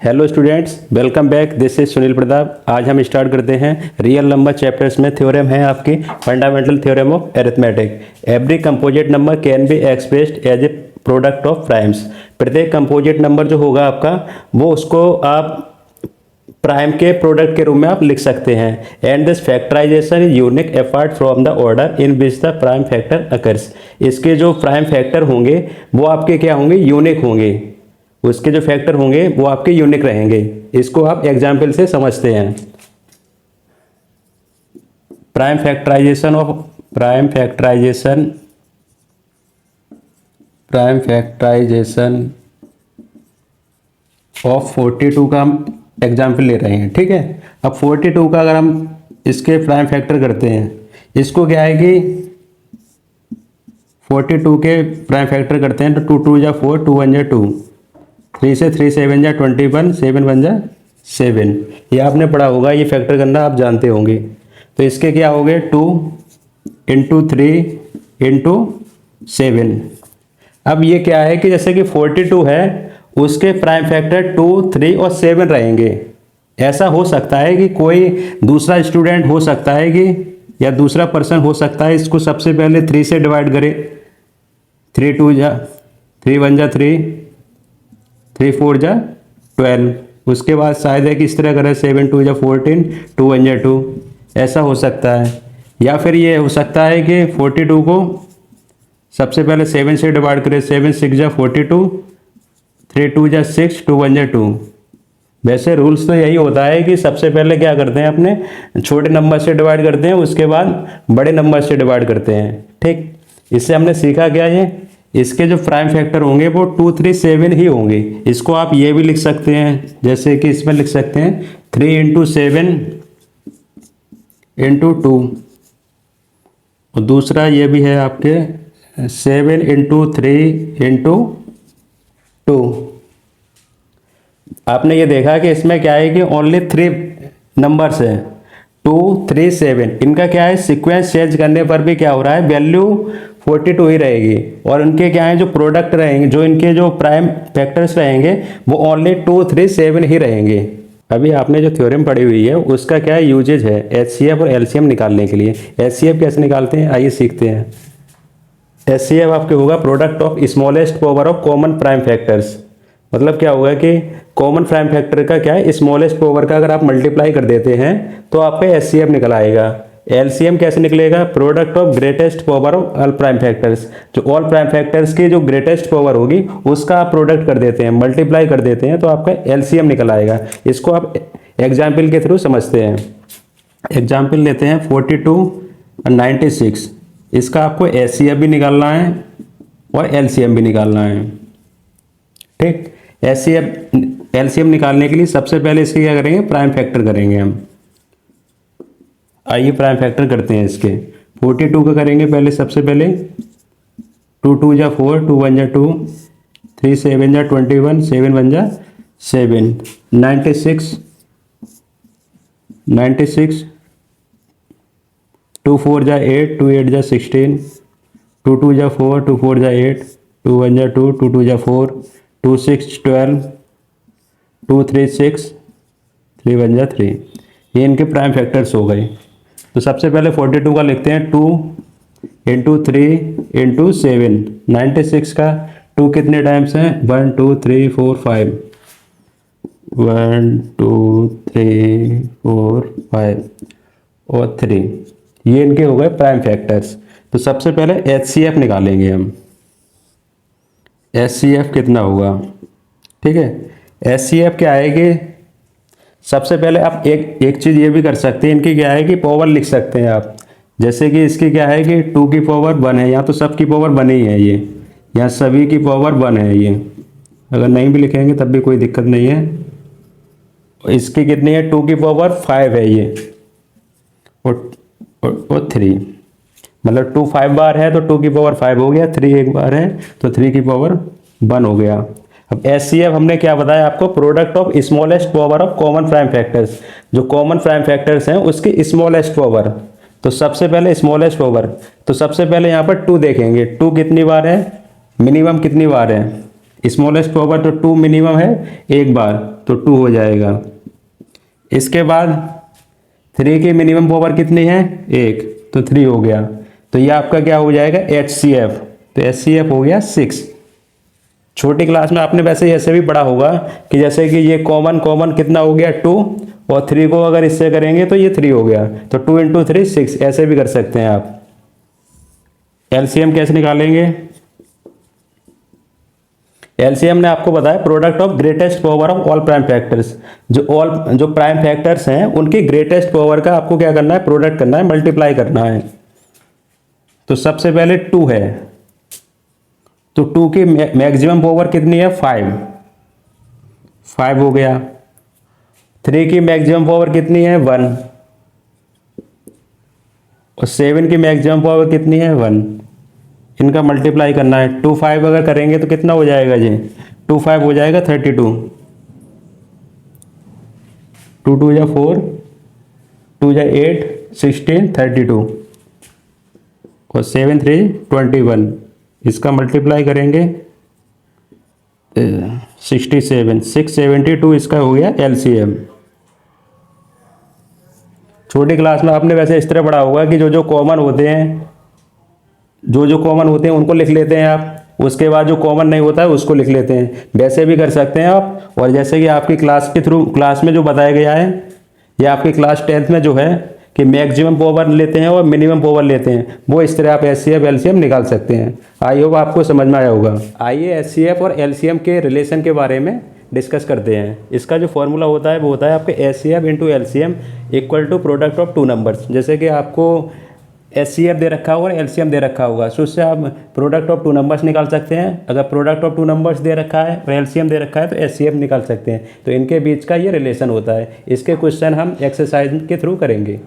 Hello students, welcome back. This is Sunil Pratap. आज हम start करते हैं रियल नंबर चैप्टर्स में। थ्योरम है आपकी fundamental theorem of arithmetic. Every composite number can be expressed as a product of primes. प्रत्येक composite number जो होगा आपका, वो उसको आप प्राइम के प्रोडक्ट के रूप में आप लिख सकते हैं। And this factorization is unique apart from the order in which the prime factor occurs. इसके जो प्राइम फैक्टर होंगे वो आपके क्या होंगे, यूनिक होंगे। उसके जो फैक्टर होंगे वो आपके यूनिक रहेंगे। इसको आप एग्जाम्पल से समझते हैं। प्राइम फैक्टराइजेशन ऑफ 42 का हम एग्जाम्पल ले रहे हैं, ठीक है। अब 42 का अगर हम इसके प्राइम फैक्टर करते हैं, इसको क्या है कि 42 के प्राइम फैक्टर करते हैं तो 2 2 जा 4, 2 1 जा 2, 3 से 3 7 जा 21, 7 1 जा 7। ये आपने पढ़ा होगा, ये फैक्टर करना आप जानते होंगे। तो इसके क्या हो गए, 2 इंटू 3 इंटू 7। अब ये क्या है कि जैसे कि 42 है, उसके प्राइम फैक्टर 2, 3 और 7 रहेंगे। ऐसा हो सकता है कि कोई दूसरा स्टूडेंट हो सकता है कि या दूसरा पर्सन हो सकता है, इसको सबसे पहले 3 से डिवाइड करे। 3 2 जा 3 1 जा 3, 3 4 जा 12। उसके बाद शायद है कि इस तरह करें 7 2 जा 14, 2 1 जा 2। ऐसा हो सकता है। या फिर ये हो सकता है कि 42 को सबसे पहले 7 से डिवाइड करें। 7 6 जा 42, 3 2 जा 6, 2 1 जा 2। वैसे रूल्स तो यही होता है कि सबसे पहले क्या करते हैं, अपने छोटे नंबर से डिवाइड करते हैं, उसके बाद बड़े नंबर से डिवाइड करते हैं, ठीक। इससे हमने सीखा क्या, ये इसके जो प्राइम फैक्टर होंगे वो 2 3 7 ही होंगे। इसको आप ये भी लिख सकते हैं, जैसे कि इसमें लिख सकते हैं 3 इंटू 7 इंटू 2, और दूसरा ये भी है आपके 7 इंटू 3 इंटू 2। आपने ये देखा कि इसमें क्या है कि ओनली 3 नंबर्स है, 2 3 7। इनका क्या है, सीक्वेंस चेंज करने पर भी क्या हो रहा है, वैल्यू 42 ही रहेगी। और इनके क्या है, जो प्रोडक्ट रहेंगे, जो इनके जो प्राइम फैक्टर्स रहेंगे वो ओनली 2 3 7 ही रहेंगे। अभी आपने जो थ्योरम पढ़ी हुई है उसका क्या यूजेज है, एचसीएफ और एलसीएम निकालने के लिए। एचसीएफ कैसे निकालते हैं, आइए सीखते हैं। एचसीएफ आपके होगा product of smallest power of common prime factors. मतलब क्या होगा कि कॉमन प्राइम फैक्टर का क्या है, स्मॉलेस्ट पावर का अगर आप मल्टीप्लाई कर देते हैं तो आपका एचसीएफ निकल आएगा। एलसीएम कैसे निकलेगा, product of greatest power of all prime factors. जो ऑल प्राइम फैक्टर्स की जो ग्रेटेस्ट पावर होगी उसका आप प्रोडक्ट कर देते हैं, मल्टीप्लाई कर देते हैं, तो आपका एलसीएम निकल आएगा। इसको आप एग्जाम्पल के थ्रू समझते हैं। एग्जाम्पल लेते हैं 42 और 96। इसका आपको एचसीएफ भी निकालना है और एलसीएम भी निकालना है, ठीक। एलसीएम निकालने के लिए सबसे पहले इसके क्या करेंगे, प्राइम फैक्टर करेंगे हम। आइए प्राइम फैक्टर करते हैं इसके। 42 का करेंगे पहले, सबसे पहले 2 2 जा 4, 2 1 जा 2, 3 7 जा 21, 7 1 जा 7। 96 2 4 जा 8, 2 8 जा 16, 2 2 जा 4, 2 4 जा 8, 2 1 जा 2, 2 2 जा 4, 2 6 12, 2 3 6, 3 1 जा 3। ये इनके प्राइम फैक्टर्स हो गए। तो सबसे पहले 42 का लिखते हैं 2 इंटू 3 इंटू 7। 96 का 2 कितने टाइम्स हैं, 1 2 3 4 5, 1 2 3 4 5 और 3। ये इनके हो गए प्राइम फैक्टर्स। तो सबसे पहले एचसीएफ निकालेंगे हम। एचसीएफ कितना होगा, ठीक है। एचसीएफ क्या है कि सबसे पहले आप एक चीज़ ये भी कर सकते हैं, इनकी क्या है कि पावर लिख सकते हैं आप। जैसे कि इसकी क्या है कि 2 की पावर 1 है, यहाँ तो सब की पावर 1 ही है, ये यहाँ सभी की पावर 1 है। ये अगर नहीं भी लिखेंगे तब भी कोई दिक्कत नहीं है। इसकी कितनी है, 2 की पावर 5 है ये, और 3, मतलब 2 5 बार है तो 2 की पावर 5 हो गया। 3 एक बार है तो 3 की पावर 1 हो गया। अब एचसीएफ हमने क्या बताया आपको, product of smallest power of common prime factors. जो कॉमन प्राइम फैक्टर्स हैं उसकी स्मॉलेस्ट पावर। तो सबसे पहले स्मॉलेस्ट पावर, तो सबसे पहले यहाँ पर 2 देखेंगे। 2 कितनी बार है, मिनिमम कितनी बार है, स्मॉलेस्ट पावर तो 2 मिनिमम है, एक बार तो 2 हो जाएगा। इसके बाद 3 की मिनिमम पावर कितनी है, 1, तो 3 हो गया। तो ये आपका क्या हो जाएगा, HCF। तो HCF हो गया 6। छोटी क्लास में आपने वैसे ऐसे भी पढ़ा होगा कि जैसे कि ये कॉमन कॉमन कितना हो गया 2, और 3 को अगर इससे करेंगे तो ये 3 हो गया, तो 2 × 3 6, ऐसे भी कर सकते हैं आप। LCM कैसे निकालेंगे, LCM ने आपको बताया product of greatest power of all prime factors. जो प्राइम फैक्टर्स हैं उनकी ग्रेटेस्ट पावर का आपको क्या करना है, प्रोडक्ट करना है, मल्टीप्लाई करना है। तो सबसे पहले 2 है, तो 2 की मैक्सिमम पावर कितनी है, 5 हो गया। 3 की मैक्सिमम पावर कितनी है, 1, और 7 की मैक्सिमम पावर कितनी है, 1। इनका मल्टीप्लाई करना है। 2 5 अगर करेंगे तो कितना हो जाएगा जी, 2 5 हो जाएगा 32, 2 2 या 4, 2 या 8 16 32, और 7 3 21। इसका मल्टीप्लाई करेंगे 67 672, इसका हो गया LCM। छोटी क्लास में आपने वैसे इस तरह पढ़ा होगा कि जो कॉमन होते हैं, जो कॉमन होते हैं उनको लिख लेते हैं आप, उसके बाद जो कॉमन नहीं होता है उसको लिख लेते हैं। वैसे भी कर सकते हैं आप। और जैसे कि आपकी क्लास के थ्रू क्लास में जो बताया गया है, या आपकी क्लास 10th में जो है कि मैक्सिमम पावर लेते हैं और मिनिमम पावर लेते हैं, वो इस तरह आप HCF LCM निकाल सकते हैं। आई होप आपको समझ में आया होगा। आइए HCF और LCM के रिलेशन के बारे में डिस्कस करते हैं। इसका जो फॉर्मूला होता है वो होता है आपके HCF × LCM = product of 2 numbers. जैसे कि आपको HCF दे रखा होगा और LCM दे रखा होगा, तो उससे आप प्रोडक्ट ऑफ 2 नंबर्स निकाल सकते हैं। अगर प्रोडक्ट ऑफ 2 नंबर्स दे रखा है और LCM दे रखा है तो HCF निकाल सकते हैं। तो इनके बीच का ये रिलेशन होता है। इसके क्वेश्चन हम एक्सरसाइज के थ्रू करेंगे।